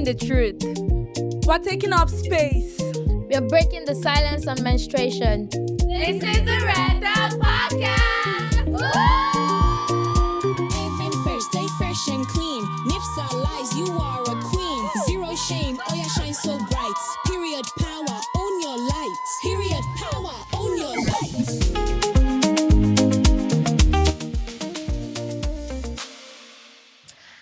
speaking the truth. We're taking up space. We are breaking the silence on menstruation. This is the Red Dot Podcast. Woo! Anything first, stay fresh and clean. Nips are lies, you are a queen. Zero shame, oh yeah, shine so bright. Period power, own your light. Period power, own your light.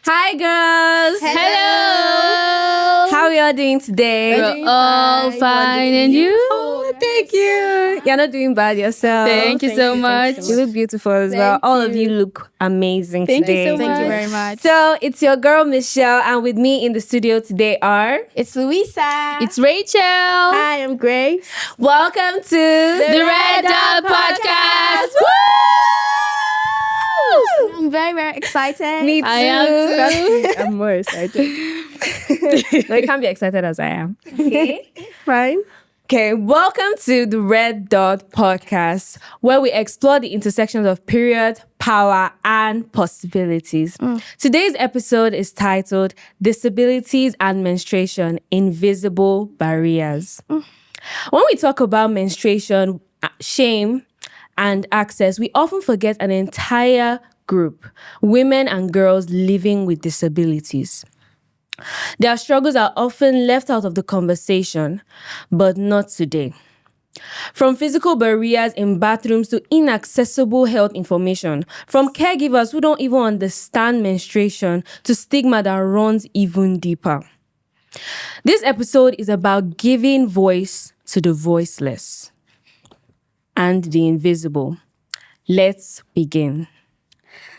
Hi, girls. Hello. How are y'all doing today? We're all fine, and you? Oh, thank you. You're not doing bad yourself. Thank you so much. You look beautiful as well. All of you look amazing Thank today. you so much. Thank you very much. So it's your girl Michelle, and with me in the studio today are It's Louisa. It's Rachel. Hi, I'm Grace. welcome to The Red Dot Podcast. I'm very, very excited. Me too. I am too. I'm more excited. No, you can't be excited as I am. Okay, fine. Okay, welcome to the Red Dot Podcast, where we explore the intersections of period, power, and possibilities. Today's episode is titled Disabilities and Menstruation, Invisible Barriers. When we talk about menstruation, shame, and access, we often forget an entire group, women and girls living with disabilities. Their struggles are often left out of the conversation, but not today. From physical barriers in bathrooms to inaccessible health information, from caregivers who don't even understand menstruation to stigma that runs even deeper. This episode is about giving voice to the voiceless and the invisible. Let's begin.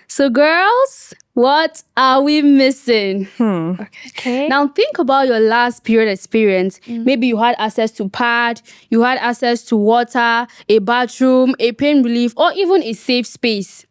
So, girls, what are we missing? Okay. Now, think about your last period experience. Maybe you had access to pad, you had access to water, a bathroom, a pain relief, or even a safe space.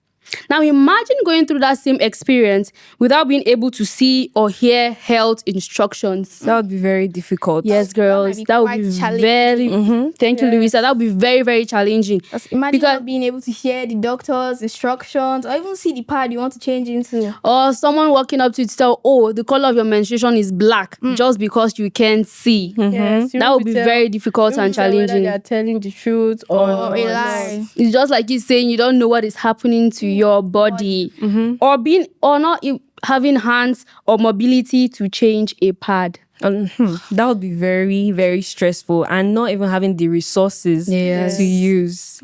Now, imagine going through that same experience without being able to see or hear health instructions. That would be very difficult. Yes, girls, be that would quite be challenging. very. Thank you, Louisa. That would be very, very challenging. Imagine Because- not being able to hear the doctor's instructions or even see the pad you want to change into. Or someone walking up to you to tell, oh, the color of your menstruation is black just because you can't see. Yes, That would be very difficult and challenging. They are telling the truth or Or a lie. It's just like you saying you don't know what is happening to your body, or not having hands or mobility to change a pad. That would be very, very stressful, and not even having the resources Yes. to use.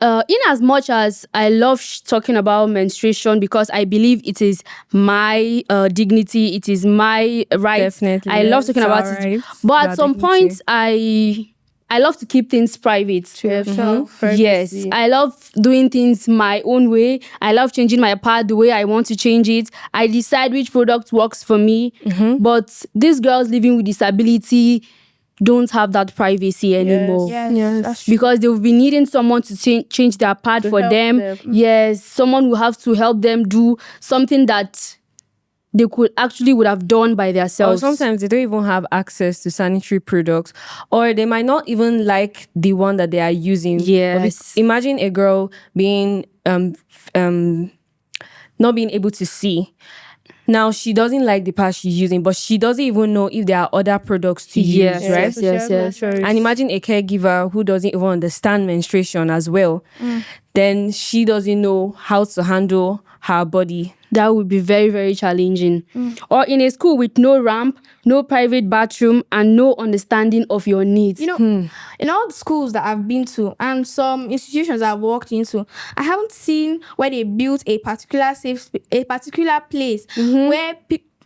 In as much as I love talking about menstruation because I believe it is my dignity, it is my right. Definitely. I love talking It's about our it. right, But our at some dignity. point, I love to keep things private. to yourself. Yes, I love doing things my own way. I love changing my pad the way I want to change it. I decide which product works for me. But these girls living with disability don't have that privacy anymore. Yes. That's true. Because they will be needing someone to change their pad for help them. them. Yes, someone will have to help them do something that they would have done by Or themselves. sometimes they don't even have access to sanitary products, or they might not even like the one that they are using. Yes. Imagine a girl being not being able to see. Now she doesn't like the pad she's using, but she doesn't even know if there are other products to Yes, use, right? yes. And imagine a caregiver who doesn't even understand menstruation as well. Then she doesn't know how to handle her body. That would be very, very challenging. Or in a school with no ramp, no private bathroom, and no understanding of your needs. You know, in all the schools that I've been to and some institutions I've walked into, I haven't seen where they built a particular place where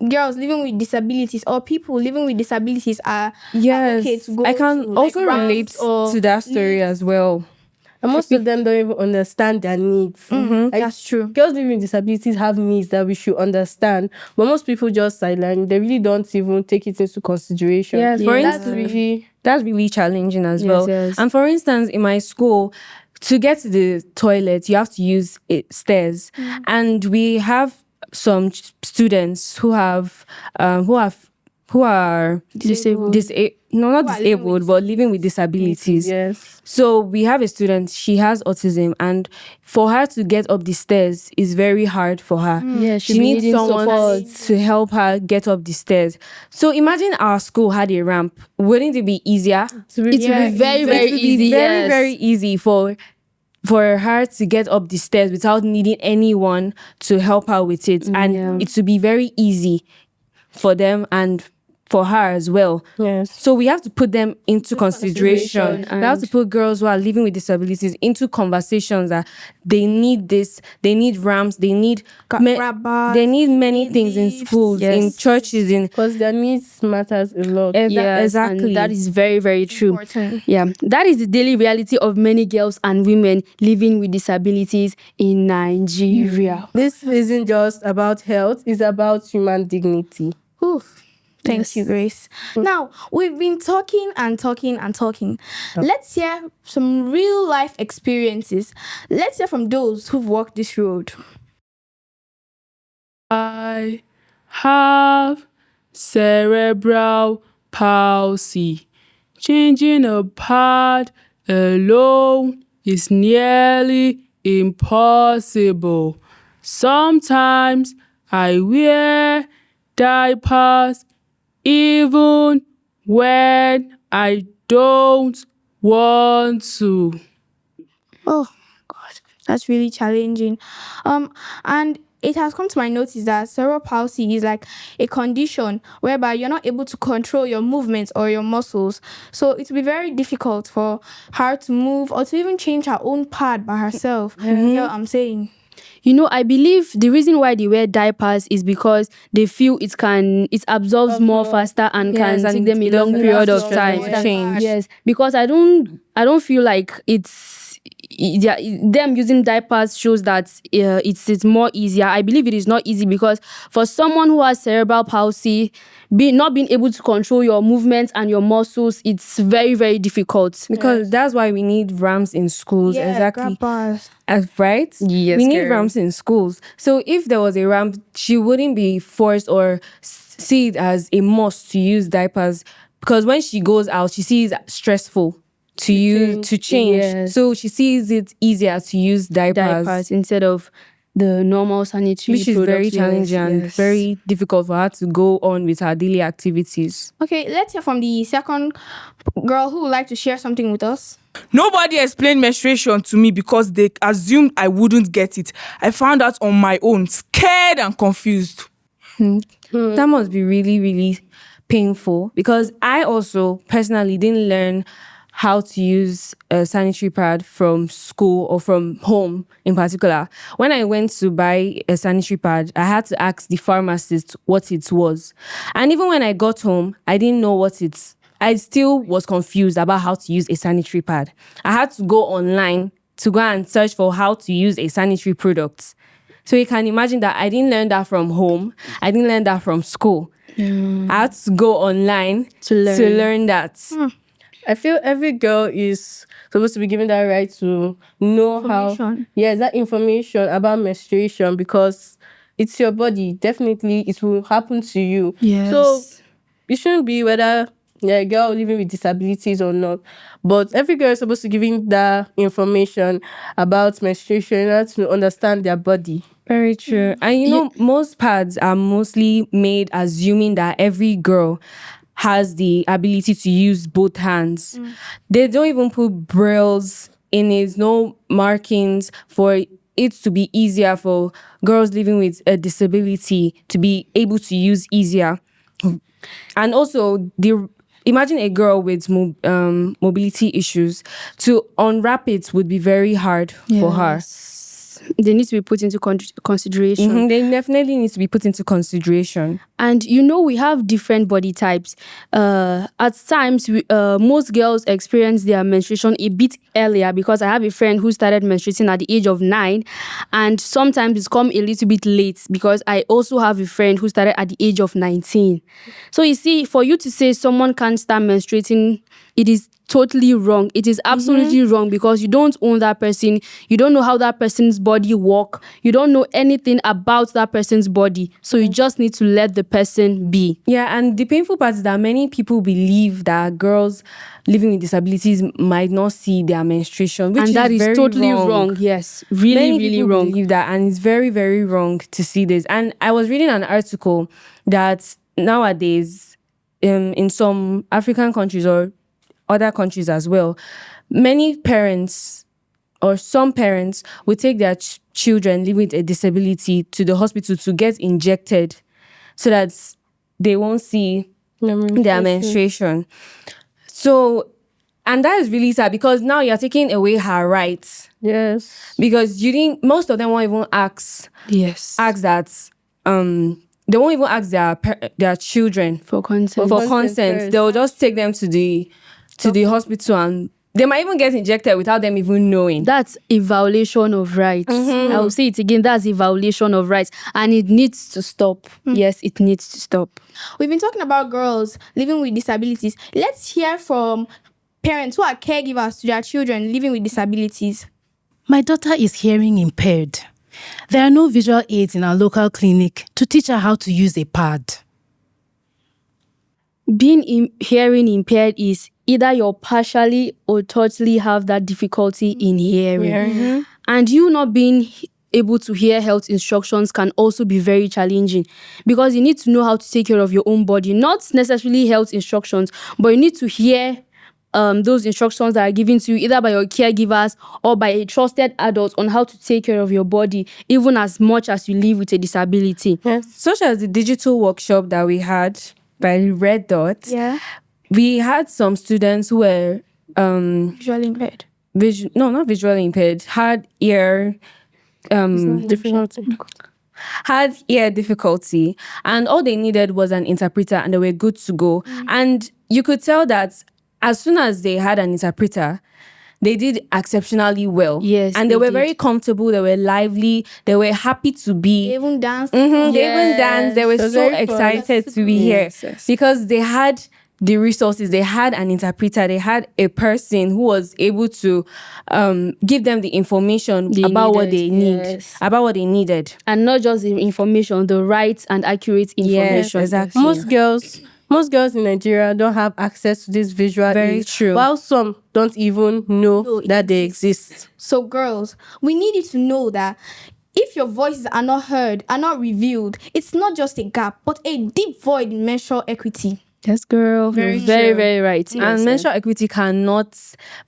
girls living with disabilities or people living with disabilities are okay to go I can to, also like, relate ramps or to that story as well. And most of them don't even understand their needs. Like, That's true. girls living with disabilities have needs that we should understand, but most people just sideline. They really don't even take it into consideration. Yes, for That's instance, really that's really challenging as Yes, well. yes. And for instance, in my school, to get to the toilet, you have to use stairs, and we have some students who are Disabled. no, not Who are living with disabled, but living with disabilities. Yes. So we have a student, she has autism, and for her to get up the stairs is very hard for her. Yeah, She she'll be needs needing someone support. to help her get up the stairs. So imagine our school had a ramp. Wouldn't it be easier? To be, It will be very, very It would be easy. very, yes. very easy for her to get up the stairs without needing anyone to help her with it. And yeah. it would be very easy for them and for her as well. yes. So we have to put them into consideration. We have to put girls who are living with disabilities into conversations that they need this, they need ramps, they need grab bars, they need many things in lifts. schools, in Yes. churches, in Because their needs matters a lot. Yes, exactly. and that is very, very true. Important. Yeah, that is the daily reality of many girls and women living with disabilities in Nigeria. This isn't just about health, it's about human dignity. Oof. Thank you, Grace. Now, we've been talking and talking and talking. Let's hear some real life experiences. Let's hear from those who've walked this road. I have cerebral palsy. Changing a pad alone is nearly impossible. Sometimes I wear diapers even when I don't want to. Oh God, that's really challenging. And it has come to my notice that cerebral palsy is like a condition whereby you're not able to control your movements or your muscles. So it will be very difficult for her to move or to even change her own pad by herself. You know what I'm saying? You know, I believe the reason why they wear diapers is because they feel it absorbs more faster and Yes, can and take them a it long doesn't period of absorb time. them change. Yes, because I don't feel like them using diapers shows that it's more easier. I believe it is not easy because for someone who has cerebral palsy, not being able to control your movements and your muscles, it's very, very difficult. because that's why we need ramps in schools. Yeah, exactly. grab bars. Right? Yes, we need girl. ramps in schools. So if there was a ramp, she wouldn't be forced or see it as a must to use diapers, because when she goes out, she sees it stressful to change. Yes. So she sees it easier to use Diapers instead of the normal sanitary which is very products. challenging and Yes. very difficult for her to go on with her daily activities. Okay, let's hear from the second girl who would like to share something with us. Nobody explained menstruation to me because they assumed I wouldn't get it. I found out on my own, scared and confused. That must be really, really painful, because I also personally didn't learn how to use a sanitary pad from school or from home in particular. When I went to buy a sanitary pad, I had to ask the pharmacist what it was. And even when I got home, I didn't know I still was confused about how to use a sanitary pad. I had to go online to go and search for how to use a sanitary product. So you can imagine that I didn't learn that from home. I didn't learn that from school. I had to go online to learn that. I feel every girl is supposed to be given that right to know how. Information. Yes, that information about menstruation, because it's your body. Definitely, it will happen to you. Yes. So it shouldn't be whether you're a girl living with disabilities or not. But every girl is supposed to give in that information about menstruation in order to understand their body. Very true. And you know, most pads are mostly made assuming that every girl has the ability to use both hands. They don't even put brailles in it, no markings for it to be easier for girls living with a disability to be able to use easier. And also, imagine a girl with mobility issues. To unwrap it would be very hard for her. They need to be put into consideration. They definitely need to be put into consideration. And you know, we have different body types. At times, most girls experience their menstruation a bit earlier, because I have a friend who started menstruating at the age of 9, and sometimes it's come a little bit late, because I also have a friend who started at the age of 19. So you see, for you to say someone can't start menstruating, it is totally wrong. It is absolutely wrong because you don't own that person. You don't know how that person's body work. You don't know anything about that person's body. So you just need to let the person be. Yeah, and the painful part is that many people believe that girls living with disabilities might not see their menstruation, which And that is very totally wrong. Yes, really, Many really people wrong. believe that, and it's very, very wrong to see this. And I was reading an article that nowadays, in some African countries or other countries as well, many parents or some parents will take their children living with a disability to the hospital to get injected so that they won't see their menstruation. So, and that is really sad because now you're taking away her rights. Yes. Because most of them won't even ask that, they won't even ask their children For consent. for consent consent. first. They'll just take them to the hospital, and they might even get injected without them even knowing. That's a violation of rights. I will say it again. That's a violation of rights. And it needs to stop. Yes, it needs to stop. We've been talking about girls living with disabilities. Let's hear from parents who are caregivers to their children living with disabilities. My daughter is hearing impaired. There are no visual aids in our local clinic to teach her how to use a pad. Being hearing impaired is either you're partially or totally have that difficulty in hearing. And you not being able to hear health instructions can also be very challenging because you need to know how to take care of your own body. Not necessarily health instructions, but you need to hear those instructions that are given to you either by your caregivers or by a trusted adult on how to take care of your body, even as much as you live with a disability. Yes. Such as the digital workshop that we had by Red Dot. Yeah. We had some students who were Visually impaired. not visually impaired, had ear Difficulty. and all they needed was an interpreter and they were good to go. And you could tell that as soon as they had an interpreter, they did exceptionally well. Yes, and they they were did. very comfortable, they were lively, they were happy to They be. even danced. They even danced, they were It was so very fun. excited to be here because they had the resources, they had an interpreter, they had a person who was able to give them the information They about what needed, they need, yes. about what they needed. And not just the information, the right and accurate information. exactly. Most girls in Nigeria don't have access to this visual Very aids, true. while some don't even know that they exist. So, girls, we need you to know that if your voices are not heard, are not revealed, it's not just a gap, but a deep void in menstrual equity. Yes, girl. Very, very right. And menstrual equity cannot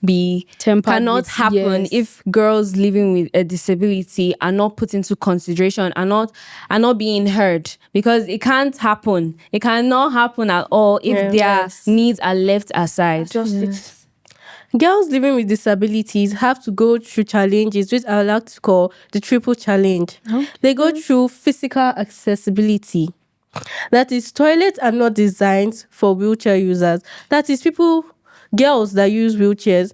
happen if girls living with a disability are not put into consideration, are not being heard, because it can't happen. It cannot happen at all if their needs are left aside. Justice. Girls living with disabilities have to go through challenges, which I like to call the triple challenge. They go through physical accessibility. That is, toilets are not designed for wheelchair users. That is, girls that use wheelchairs,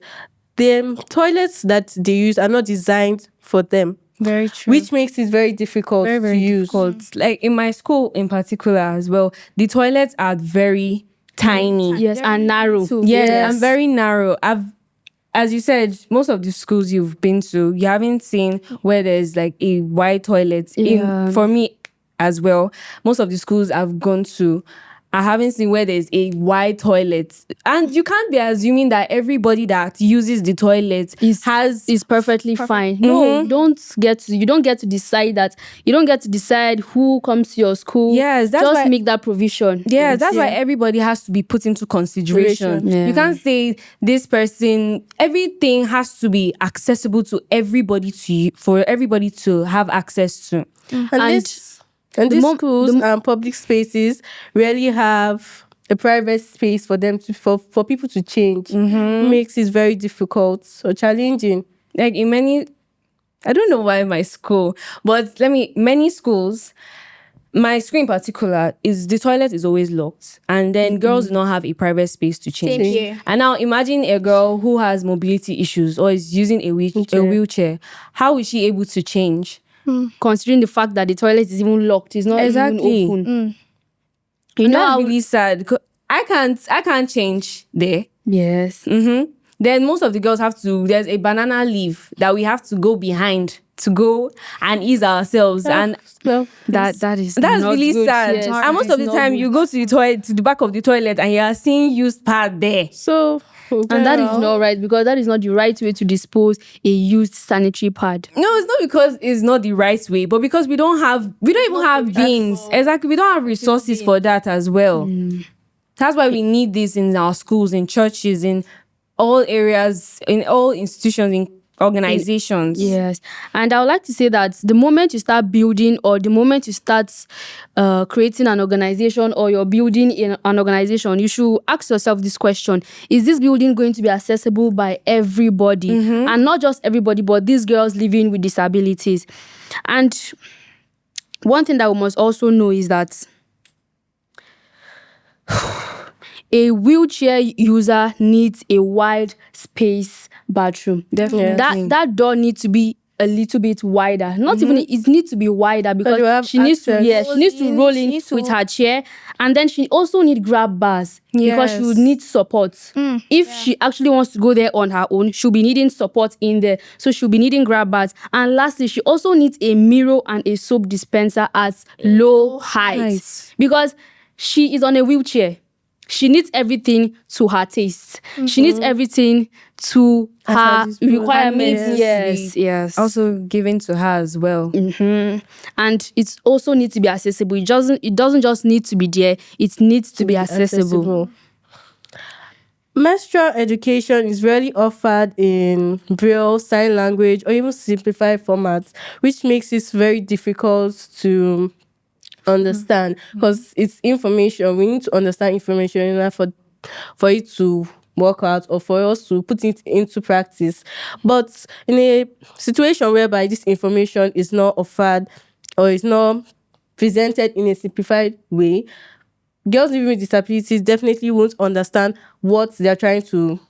the toilets that they use are not designed for them. Very true. Which makes it very difficult to use. difficult. Like in my school in particular as well, the toilets are very tiny. Yes, and narrow. Yes, and very narrow. As you said, most of the schools you've been to, you haven't seen where there's like a wide toilet. For me as well, most of the schools I've gone to, I haven't seen where there's a wide toilet. And you can't be assuming that everybody that uses the toilet is perfectly fine. No, you don't get to decide that. You don't get to decide who comes to your school. Yes, that's just why- make that provision. Yeah, that's why everybody has to be put into consideration. Yeah. You can't say this person, everything has to be accessible to everybody for everybody to have access to. And these schools and public spaces really have a private space for them for people to change. Makes it very difficult or challenging. Like in many, I don't know why my school, but many schools, my school in particular, the toilet is always locked. And then girls do not have a private space to change. Same here. And now imagine a girl who has mobility issues or is using a wheelchair. How is she able to change? Considering the fact that the toilet is even locked, it's not even open. You know, that's really sad. I can't change there. Yes. Then most of the girls there's a banana leaf that we have to go behind to go and ease ourselves. And Well, That is that's not really good. sad. Yes, And most it's of the not time good. you go to the toilet, to the back of the toilet, and you are seeing used pad there. so And that is not right, because that is not the right way to dispose a used sanitary pad. No, it's not because it's not the right way, but because we don't even have bins. Exactly. We don't have resources for that as well. That's why we need this in our schools, in churches, in all areas, in all institutions, in organizations. Yes. And I would like to say that the moment you start building, or the moment you start creating an organization, or you're building in an organization, you should ask yourself this question: is this building going to be accessible by everybody? And not just everybody, but these girls living with disabilities. And one thing that we must also know is that a wheelchair user needs a wide space bathroom. Definitely. That door needs to be a little bit wider. Not even it needs to be wider, you because have she needs to access. she needs to roll in needs to- with her chair, and then she also need grab bars because she would Yes. need support. If she actually wants to go there on her own, she'll be needing support in there. So she'll be needing grab bars. And lastly, she also needs a mirror and a soap dispenser at low height, because she is on a wheelchair. She needs everything to her taste. She needs everything to her requirements. Yes. Also given to her as well. And it also needs to be accessible. It doesn't just need to be there. It needs to be accessible. Menstrual education is rarely offered in Braille, sign language, or even simplified formats, which makes it very difficult to understand, because it's information. We need to understand information in order for it to work out, or for us to put it into practice. But in a situation whereby this information is not offered, or is not presented in a simplified way, girls living with disabilities definitely won't understand what they're trying to.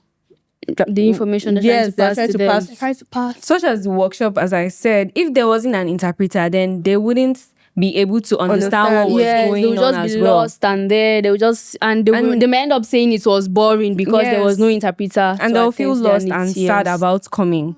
The information they're Yes, they're trying to pass to them. Try to pass. Such as the workshop, as I said, if there wasn't an interpreter, then they wouldn't be able to understand what was Yes, they going would on just as be well. lost, and they would just they may end up saying it was boring because there was no interpreter, And to they'll attend feel to their lost needs. and sad Yes. about coming.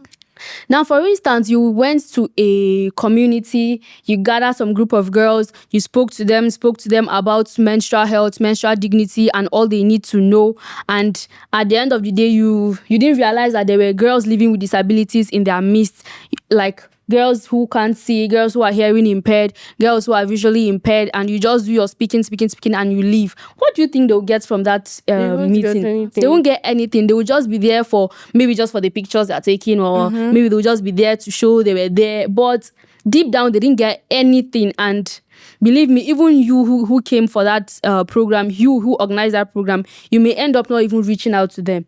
Now, for instance, you went to a community, you gathered some group of girls, you spoke to them about menstrual health, menstrual dignity, and all they need to know. And at the end of the day, you didn't realize that there were girls living with disabilities in their midst, like girls who can't see, girls who are hearing impaired, girls who are visually impaired, and you just do your speaking, and you leave. What do you think they'll get from that won't get meeting? anything. They won't get anything. They will just be there for maybe just for the pictures they're taking, or maybe they'll just be there to show they were there. But deep down, they didn't get anything. And believe me, even you who came for that program, you who organized that program, you may end up not even reaching out to them.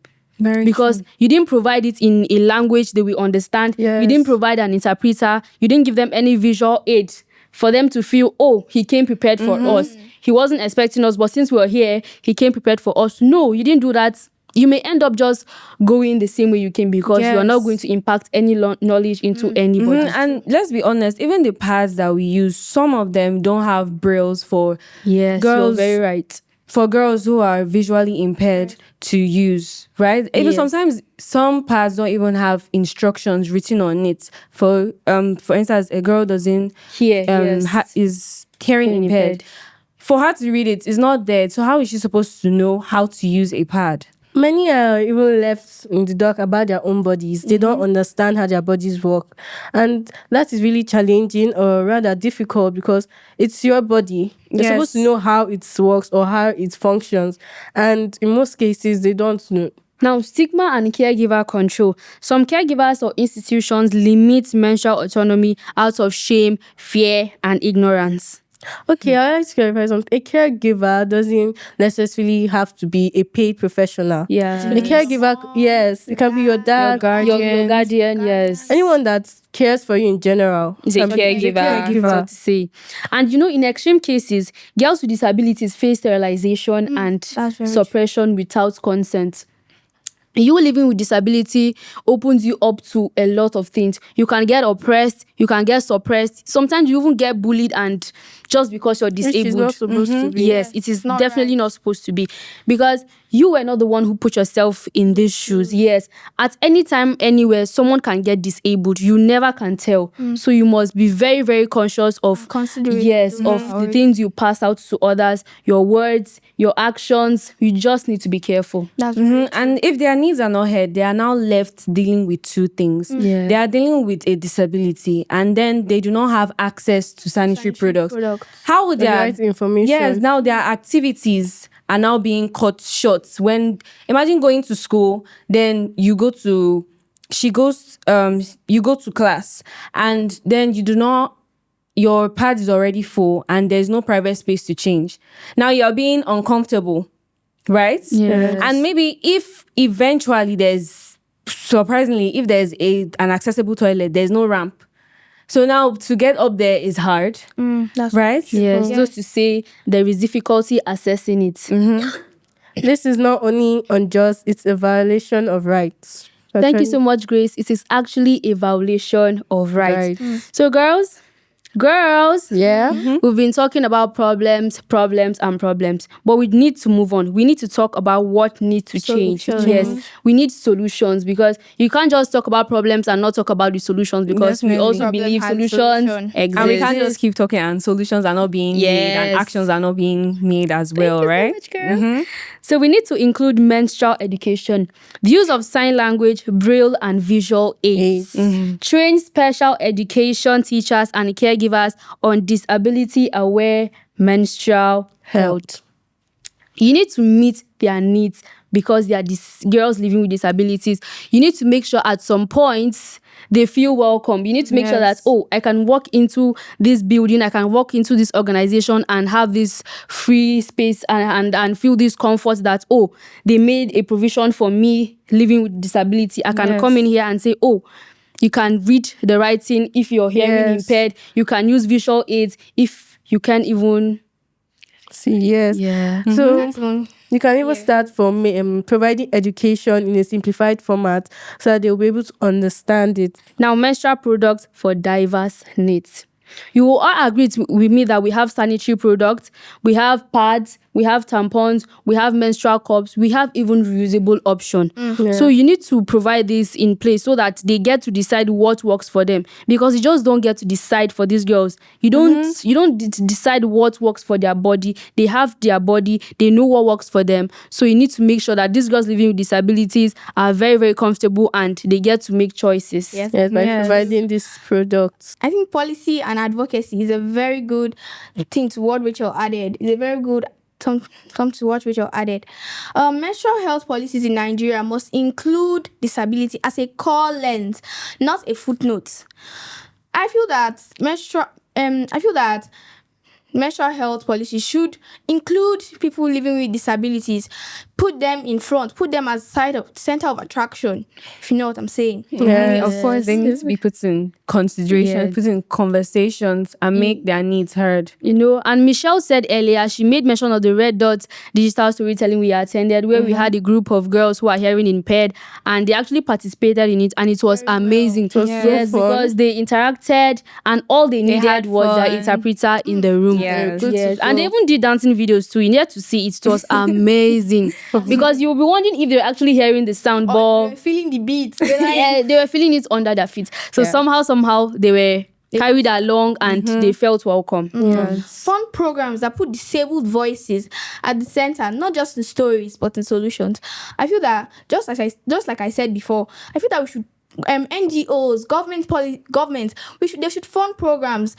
Because you didn't provide it in a language they will understand. Yes. You didn't provide an interpreter. You didn't give them any visual aid for them to feel, oh, he came prepared for us. He wasn't expecting us, but since we were here, he came prepared for us. No, you didn't do that. You may end up just going the same way you came, because you are not going to impact any knowledge into anybody. And let's be honest, even the pads that we use, some of them don't have brailles for Yes, girls. you're very right. For girls who are visually impaired to use, right? Even Yes. sometimes some pads don't even have instructions written on it. For instance, a girl doesn't is hearing impaired. For her to read it, it's not there. So how is she supposed to know how to use a pad? Many are even left in the dark about their own bodies. They don't understand how their bodies work. And that is really challenging, or rather difficult, because it's your body. You're supposed to know how it works or how it functions. And in most cases, they don't know. Now, stigma and caregiver control. Some caregivers or institutions limit menstrual autonomy out of shame, fear, and ignorance. Okay, I like to clarify something. A caregiver doesn't necessarily have to be a paid professional. Yeah. A caregiver, yes, it can be your dad, Your guardian, yes. anyone that cares for you in general. Is a caregiver, so to say. And in extreme cases, girls with disabilities face sterilization and that's very suppression without consent. you living with disability opens you up to a lot of things. You can get oppressed, you can get suppressed. Sometimes you even get bullied, and just because you're Which is disabled. not supposed to be. Yes, it is not definitely right. not supposed to be, because you were not the one who put yourself in these shoes. Yes, at any time, anywhere, someone can get disabled. You never can tell. So you must be very, very conscious of Considerate. yes, of the things you pass out to others, your words, your actions. You just need to be careful. That's And if their needs are not heard, they are now left dealing with two things. Yeah. They are dealing with a disability, and then they do not have access to sanitary products. How would The their right information. Yes, now their activities are now being cut short. When imagine going to school, then you go to you go to class, and then your pad is already full and there's no private space to change. Now you're being uncomfortable, right? Yes. And maybe if eventually if there's an accessible toilet, there's no ramp. So now to get up there is hard, that's right? Yes, just to say there is difficulty accessing it. This is not only unjust, it's a violation of rights. Thank you so much, Grace. It is actually a violation of rights. So, girls, Yeah. we've been talking about problems, but we need to move on. We need to talk about what needs to change. Solutions. Yes, we need solutions, because you can't just talk about problems and not talk about the solutions, because we Definitely. also Problem believe has solutions solution. exist. And we can't just keep talking and solutions are not being made and Yes. actions are not being made as well, right? So we need to include menstrual education, the use of sign language, braille and visual aids, train special education teachers and caregivers on disability-aware menstrual health. You need to meet their needs, because they are girls living with disabilities. You need to make sure at some point they feel welcome. You need to make sure that, I can walk into this building, I can walk into this organization and have this free space and feel this comfort that, they made a provision for me living with disability. I can come in here and say, you can read the writing if you're hearing impaired. You can use visual aids if you can't even See, yes. Yeah. So you can even start from providing education in a simplified format so that they'll be able to understand it. Now, menstrual products for diverse needs. You will all agree with me that we have sanitary products, we have pads, we have tampons, we have menstrual cups, we have even reusable option. So you need to provide this in place so that they get to decide what works for them, because you just don't get to decide for these girls. You don't decide what works for their body. They have their body, they know what works for them. So you need to make sure that these girls living with disabilities are very, very comfortable and they get to make choices. Yes, by providing these products. I think policy and advocacy is a very good thing to what Rachel added. It's a very good come to what Rachel added. Menstrual health policies in Nigeria must include disability as a core lens, not a footnote. I feel that menstrual health policy should include people living with disabilities, put them in front, put them as center of attraction, if you know what I'm saying. Of course, they need to be put in consideration, put in conversations, and make their needs heard. And Michelle said earlier, she made mention of the Red Dot digital storytelling we attended, where we had a group of girls who are hearing impaired, and they actually participated in it, and it was amazing. It was so fun. Because they interacted, and all they needed had was the fun. interpreter in the room. Yes. And they even did dancing videos too. You need to see it. It was amazing. Because you'll be wondering if they're actually hearing the sound, but You're feeling the beats. they were feeling it under their feet. So somehow they were carried along and they felt welcome. Fun programs that put disabled voices at the center, not just in stories but in solutions. I feel that just like I said before, I feel that we should NGOs, government, they should fund programs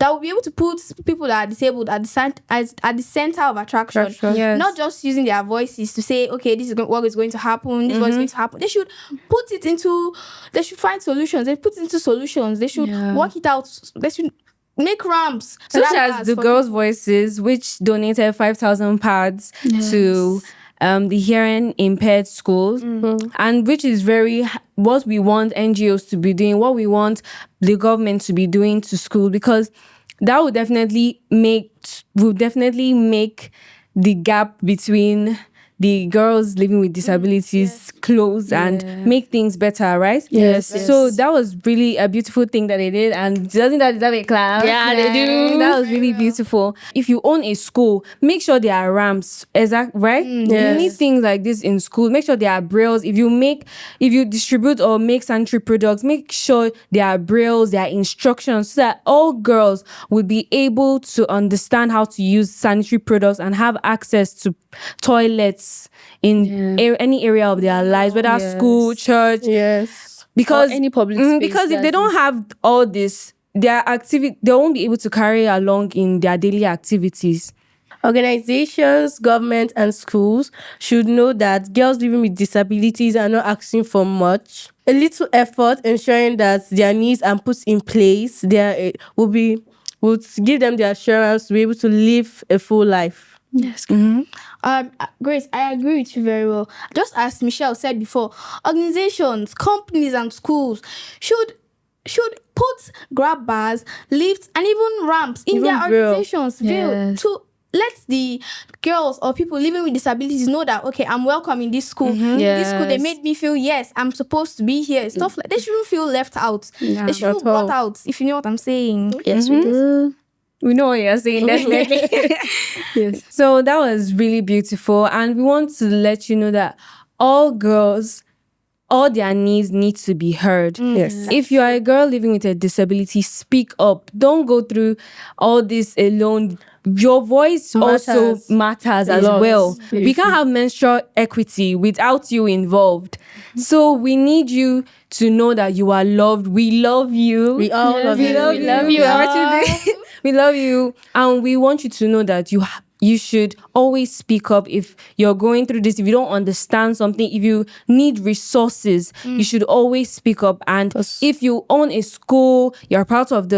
that will be able to put people that are disabled at the center of attraction. Yes. Not just using their voices to say, okay, this is what is going to happen, this is what is going to happen. They should find solutions. They put it into solutions. They should work it out. They should make ramps. Such as the Girls' Voices, which donated 5,000 pads to the hearing impaired schools, and which is what we want NGOs to be doing, what we want the government to be doing to school, because that would definitely make the gap between the girls living with disabilities clothes and make things better, right? Yes. So that was really a beautiful thing that they did, and doesn't that deserve a clap? Yeah, they do. That was really beautiful. If you own a school, make sure there are ramps, right? You need things like this in school. Make sure there are brailles. If you distribute or make sanitary products, make sure there are brailles, there are instructions, so that all girls would be able to understand how to use sanitary products and have access to toilets in any area of their lives, whether school, church. Yes. Because Or any public space, because if they don't have all this, their activity, they won't be able to carry along in their daily activities. Organizations, government, and schools should know that girls living with disabilities are not asking for much. A little effort ensuring that their needs are put in place, would give them the assurance to be able to live a full life. Yes. Grace, I agree with you very well. Just as Michelle said before, organizations, companies, and schools should put grab bars, lifts, and even ramps in their organizations to let the girls or people living with disabilities know that, okay, I'm welcome in this school. In this school, they made me feel, yes, I'm supposed to be here. Stuff like they shouldn't feel left out. They shouldn't feel brought out, if you know what I'm saying. Yes, we do. We know what you're saying, definitely. Yes. So that was really beautiful. And we want to let you know that all girls, all their needs need to be heard. Yes. If you are a girl living with a disability, speak up. Don't go through all this alone. Your voice also matters as well. We can't have menstrual equity without you involved. So we need you to know that you are loved. We love you. We all love you. We love you. We love you. And we want you to know that you should always speak up if you're going through this, if you don't understand something, if you need resources, you should always speak up. And if you own a school, you're part of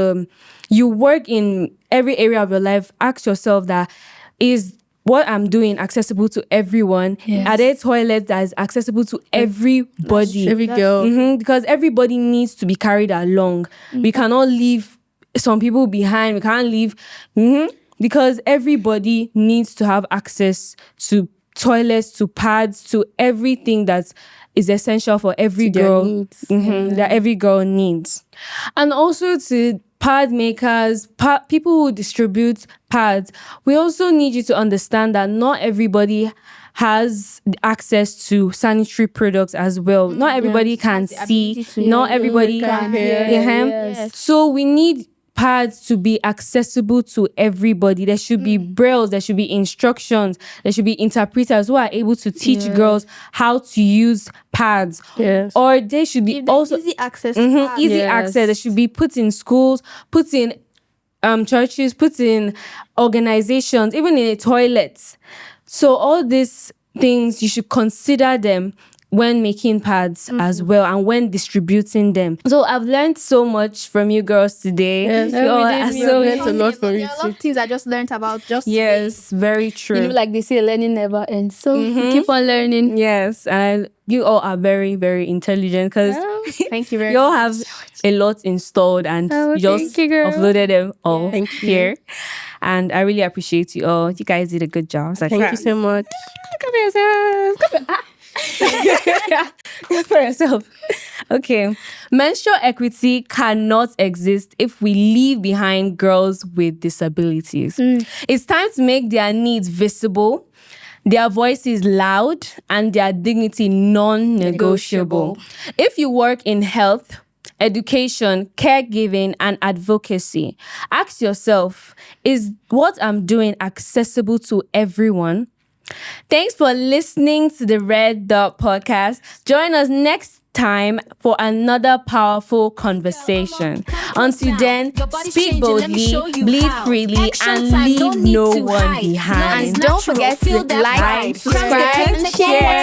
you work in every area of your life, ask yourself that, is what I'm doing accessible to everyone? Yes. Are there toilets that is accessible to everybody? Every girl. Because everybody needs to be carried along. We cannot leave some people behind. We can't leave... Because everybody needs to have access to toilets, to pads, to everything that is essential for every girl. That every girl needs. And also to pad makers, people who distribute pads, we also need you to understand that not everybody has access to sanitary products as well. Not everybody can see. Not everybody can hear. So we need pads to be accessible to everybody. There should be brailles, there should be instructions, there should be interpreters who are able to teach girls how to use pads. Yes. Or they should be also easy access to pads. easy access. They should be put in schools, put in churches, put in organizations, even in a toilet. So all these things, you should consider them when making pads as well and when distributing them. So I've learned so much from you girls today. Yes, Learned a lot from you. There are a lot of things I just learned about Yes, very true. You know, like they say, learning never ends. So keep on learning. Yes, and you all are very, very intelligent because thank you very you all much. have a lot installed and you just thank you, girl. uploaded them all Thank you. here. And I really appreciate you all. You guys did a good job. So Thank you so much. Come for yourself. Come for yourself. Okay. Menstrual equity cannot exist if we leave behind girls with disabilities. It's time to make their needs visible, their voices loud, and their dignity non-negotiable. If you work in health, education, caregiving, and advocacy, ask yourself, is what I'm doing accessible to everyone? Thanks for listening to the Red Dot Podcast. Join us next time for another powerful conversation. Until then, speak boldly, bleed freely, and leave no one behind. And don't forget to like, subscribe, share.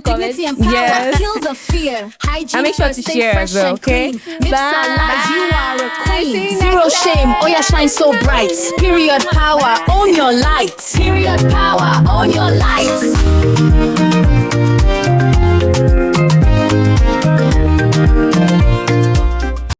Dignity and power. Yes. Kill the fear. Hygiene And make sure first, to stay share fresh as well, and okay? clean. Lips Bye. are lies, you are a queen. See you Zero next shame. Oh, yeah, shine so bright. Period power. Own your light. Period power. Own your light.